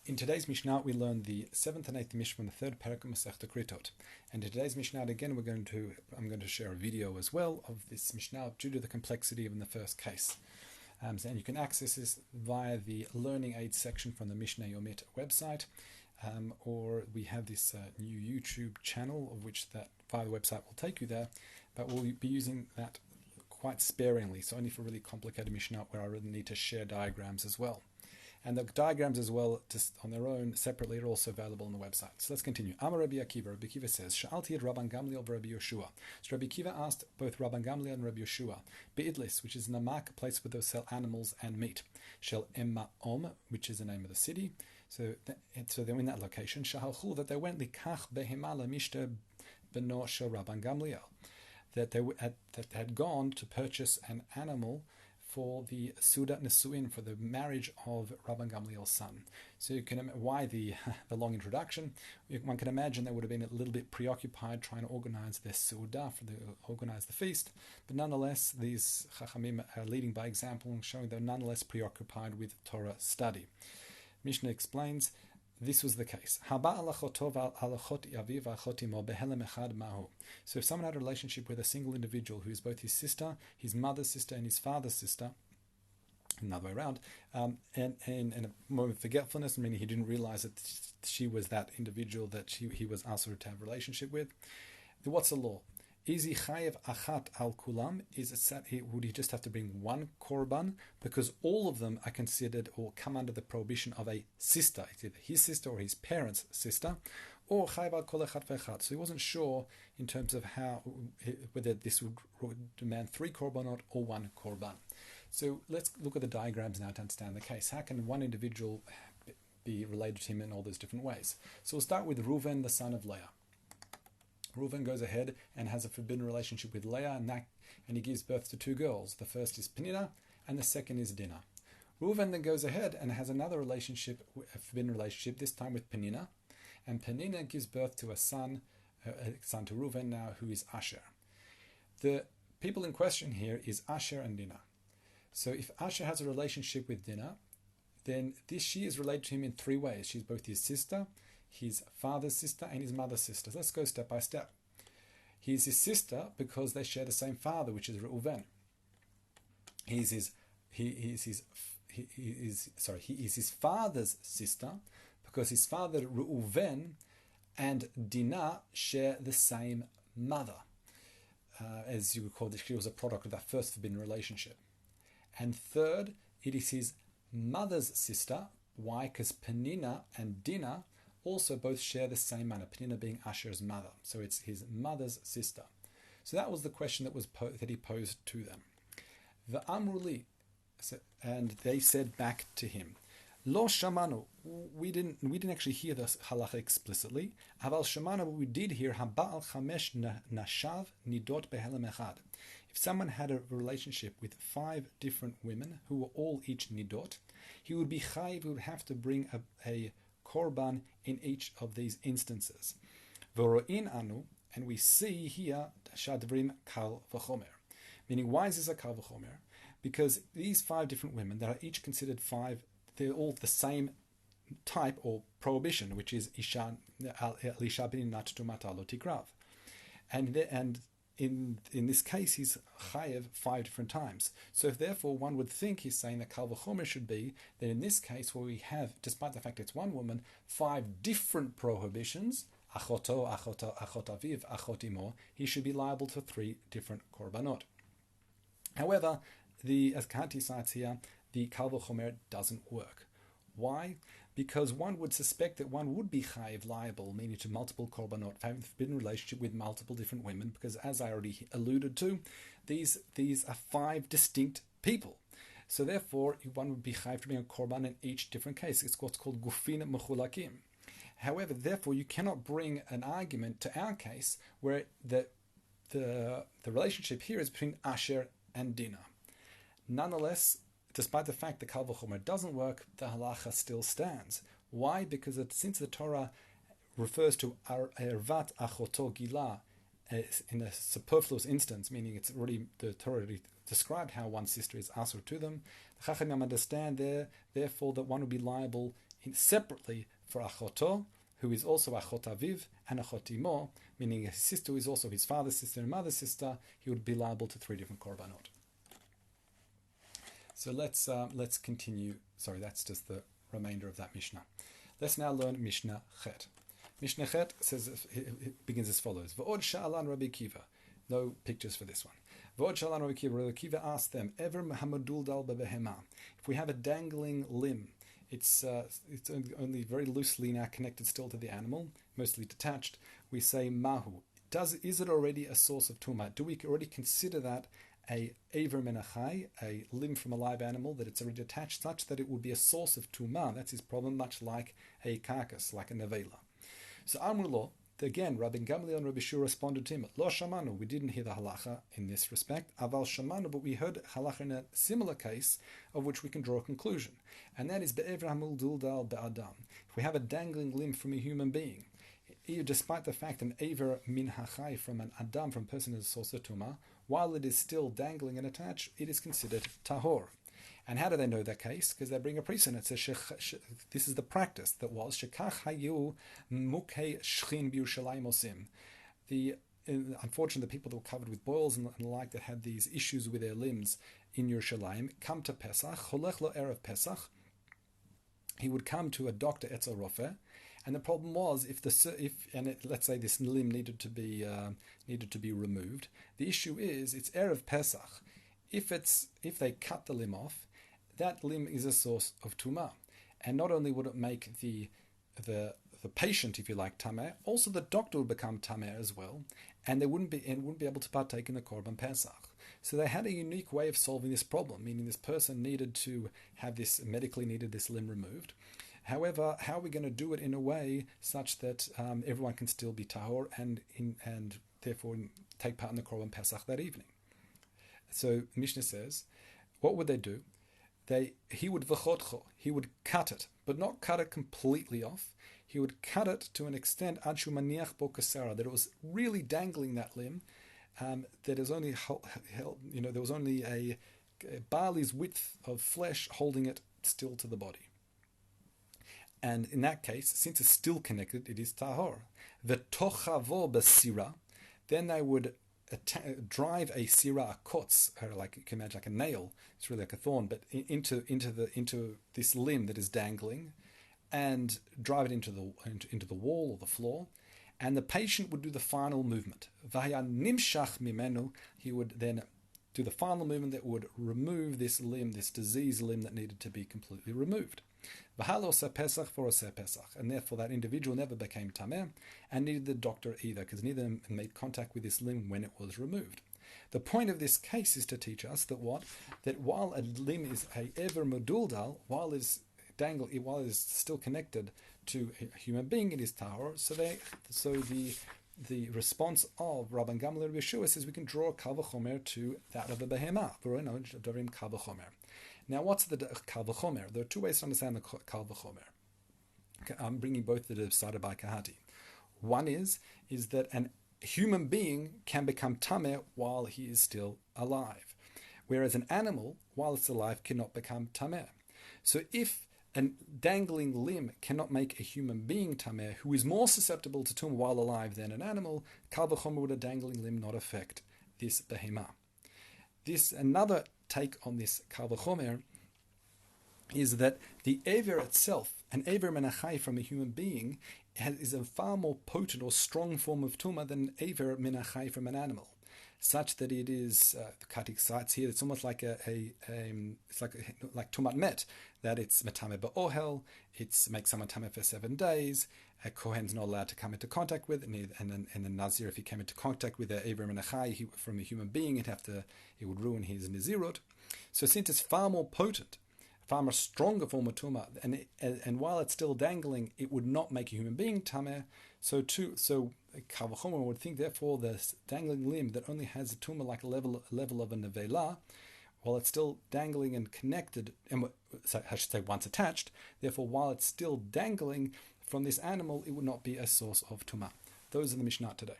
In today's Mishnah, we learn the 7th and 8th Mishnah from the third parak of Keritut. And in today's Mishnah, again, I'm going to share a video as well of this Mishnah due to the complexity of in the first case. And you can access this via the Learning Aid section from the Mishnah Yomit website, or we have this new YouTube channel of which that via the website will take you there, but we'll be using that quite sparingly, so only for really complicated Mishnah where I really need to share diagrams as well. And the diagrams as well, just on their own, separately, are also available on the website. So let's continue. Amar Rabbi Akiva. Rabbi Akiva says, Sha'alti et Rabban Gamliel v'Rabbi Yoshua. So Rabbi Akiva asked both Rabban Gamliel and Rabbi Yoshua, Be'idlis, which is an amak, a place where they sell animals and meat. Shel Emma Om, which is the name of the city. So they're in that location. Shahalchu, that they went likach behema lemishta beno shel Rabban Gamliel. That they had gone to purchase an animal for the Sudat Nesuin, for the marriage of Rabban Gamliel's son. So you can why the long introduction? One can imagine they would have been a little bit preoccupied trying to organize their Suda, organize the feast. But nonetheless, these Chachamim are leading by example and showing they're nonetheless preoccupied with Torah study. Mishnah explains, this was the case. So if someone had a relationship with a single individual who is both his sister, his mother's sister, and his father's sister, another way around, and a moment of forgetfulness, meaning he didn't realize that she was that individual that he was asked to have a relationship with, what's the law? Is he chayev achat al kulam? Would he just have to bring one korban? Because all of them are considered or come under the prohibition of a sister. It's either his sister or his parents' sister. Or chayev al kol echat ve'echat. So he wasn't sure in terms of whether this would demand 3 korbanot or 1 korban. So let's look at the diagrams now to understand the case. How can one individual be related to him in all those different ways? So we'll start with Reuven, the son of Leah. Reuven goes ahead and has a forbidden relationship with Leah, and he gives birth to 2 girls. The first is Penina, and the second is Dinah. Reuven then goes ahead and has another relationship, a forbidden relationship, this time with Penina, and Penina gives birth to a son to Reuven now, who is Asher. The people in question here is Asher and Dinah. So if Asher has a relationship with Dinah, then she is related to him in 3 ways. She's both his sister, his father's sister, and his mother's sister. Let's go step by step. He is his sister because they share the same father, which is Reuven. He is his father's sister because his father Reuven and Dinah share the same mother. As you recall, she was a product of that first forbidden relationship. And third, it is his mother's sister. Why? Because Penina and Dinah also both share the same mother, Penina being Asher's mother. So it's his mother's sister. So that was the question that he posed to them. The Amruli, and they said back to him, Lo shamanu, we didn't actually hear this halacha explicitly. Aval shamanu, but we did hear haba'al chamesh nashav nidot behelem echad. If someone had a relationship with 5 different women who were all each nidot, he would be chayiv, he would have to bring a korban in each of these instances. V'ro'in anu, and we see here shadvrim kal v'chomer. Meaning, why is this a kal v'chomer? Because these 5 different women that are each considered 5, they're all the same type or prohibition, which is isha l'isha b'ninat tumata lo tikrav. And in this case, he's chayev 5 different times. So if therefore one would think he's saying that kal v'chomer should be, then in this case where we have, despite the fact it's one woman, 5 different prohibitions, achoto, achot aviv, achot imo, he should be liable to 3 different korbanot. However, as Kanti cites here, the kal v'chomer doesn't work. Why? Because one would suspect that one would be chayiv liable, meaning to multiple korbanot, having a forbidden relationship with multiple different women, because as I already alluded to, these are 5 distinct people. So therefore, one would be chayiv to bring a korban in each different case. It's what's called gufin mechulakim. However, therefore, you cannot bring an argument to our case where the relationship here is between Asher and Dinah. Nonetheless, despite the fact that kal v'chomer doesn't work, the halacha still stands. Why? Because since the Torah refers to ervat achoto gila in a superfluous instance, meaning the Torah already described how one sister is asur to them, the Chachamim understand therefore that one would be liable separately for achoto, who is also achot aviv, and achot imo, meaning his sister who is also his father's sister and mother's sister. He would be liable to 3 different korbanot. So let's continue. Sorry, that's just the remainder of that Mishnah. Let's now learn Mishnah Chet. Mishnah Chet says, it begins as follows: V'od sha'alan Rabbi Kiva. No pictures for this one. V'od sha'alan Rabbi Kiva. Rabbi Kiva asked them, Ever hamadul dal bebehema. If we have a dangling limb, it's only very loosely now connected still to the animal, mostly detached. We say mahu. Is it already a source of tumah? Do we already consider that a aver menachai, a limb from a live animal, that it's already attached, such that it would be a source of tumah? That's his problem, much like a carcass, like a nevela. So Amrullah, again, Rabbi Gamliel and Rabbi Shua responded to him, Lo shamanu, we didn't hear the halacha in this respect, aval shamanu, but we heard halacha in a similar case of which we can draw a conclusion, and that is be'ever hamul duldal be'adam. If we have a dangling limb from a human being, despite the fact an aver min hachai from an adam, from a person is a source of tumah, while it is still dangling and attached, it is considered tahor. And how do they know that case? Because they bring a precedent. It says this is the practice that was shekach hayu mukhe shchin b'Yerushalayim osim. Unfortunately, the people that were covered with boils and the like, that had these issues with their limbs in Yerushalayim, come to Pesach, cholech lo erev Pesach. He would come to a doctor, etzel rofeh, and the problem was let's say this limb needed to be removed. The issue is it's erev Pesach. If they cut the limb off, that limb is a source of tumah, and not only would it make the patient, if you like, tameh, also the doctor would become tameh as well, and they wouldn't be able to partake in the korban Pesach. So they had a unique way of solving this problem, meaning this person needed to have medically needed this limb removed. However, how are we going to do it in a way such that everyone can still be tahor and therefore take part in the korban Pesach that evening? So Mishnah says, what would they do? He would cut it, but not cut it completely off. He would cut it to an extent ad shu maniach bo kasara, that it was really dangling that limb, that is only there was only a barley's width of flesh holding it still to the body. And in that case, since it's still connected, it is tahor. V'tochavo b'sira, then they would drive a sira, a kotz, like you can imagine, like a nail. It's really like a thorn, but into this limb that is dangling, and drive it into the wall or the floor. And the patient would do the final movement. V'haya nimshach mimenu. He would then do the final movement that would remove this limb, this diseased limb that needed to be completely removed. V'halo se pesach for se pesach, and therefore that individual never became tameh, and neither the doctor either, because neither of them made contact with this limb when it was removed. The point of this case is to teach us that while a limb is a ever moduldal, while it is still connected to a human being, it is tahor. So the response of Rabban Gamliel and Rabbi Shua says we can draw kal v'chomer to that of a behemah. Darim kal v'chomer. Now, what's the kal v'chomer? There are 2 ways to understand the kal v'chomer. Okay, I'm bringing both that are decided by Kahati. One is that a human being can become tameh while he is still alive, whereas an animal, while it's alive, cannot become tameh. So if a dangling limb cannot make a human being tameh, who is more susceptible to tumah while alive than an animal, kal v'chomer would a dangling limb not affect this behemah. Another take on this kal v'chomer is that the aver itself, an aver menachai from a human being, is a far more potent or strong form of tumah than an aver menachai from an animal, such that it is the Katik cites here. It's almost like it's like tumat met, that it's metame ba'ohel. It makes someone tameh for 7 days. A kohen's not allowed to come into contact with, and the nazir, if he came into contact with a aver menachai from a human being, it would ruin his nazirut. So since it's far more potent, far more stronger form of tumah, and while it's still dangling, it would not make a human being tameh. So kal v'chomer would think, therefore, the dangling limb that only has a tumah like a level of a nevela, while it's still dangling and connected, and so I should say once attached, therefore, while it's still dangling from this animal, it would not be a source of tumah. Those are the Mishnah today.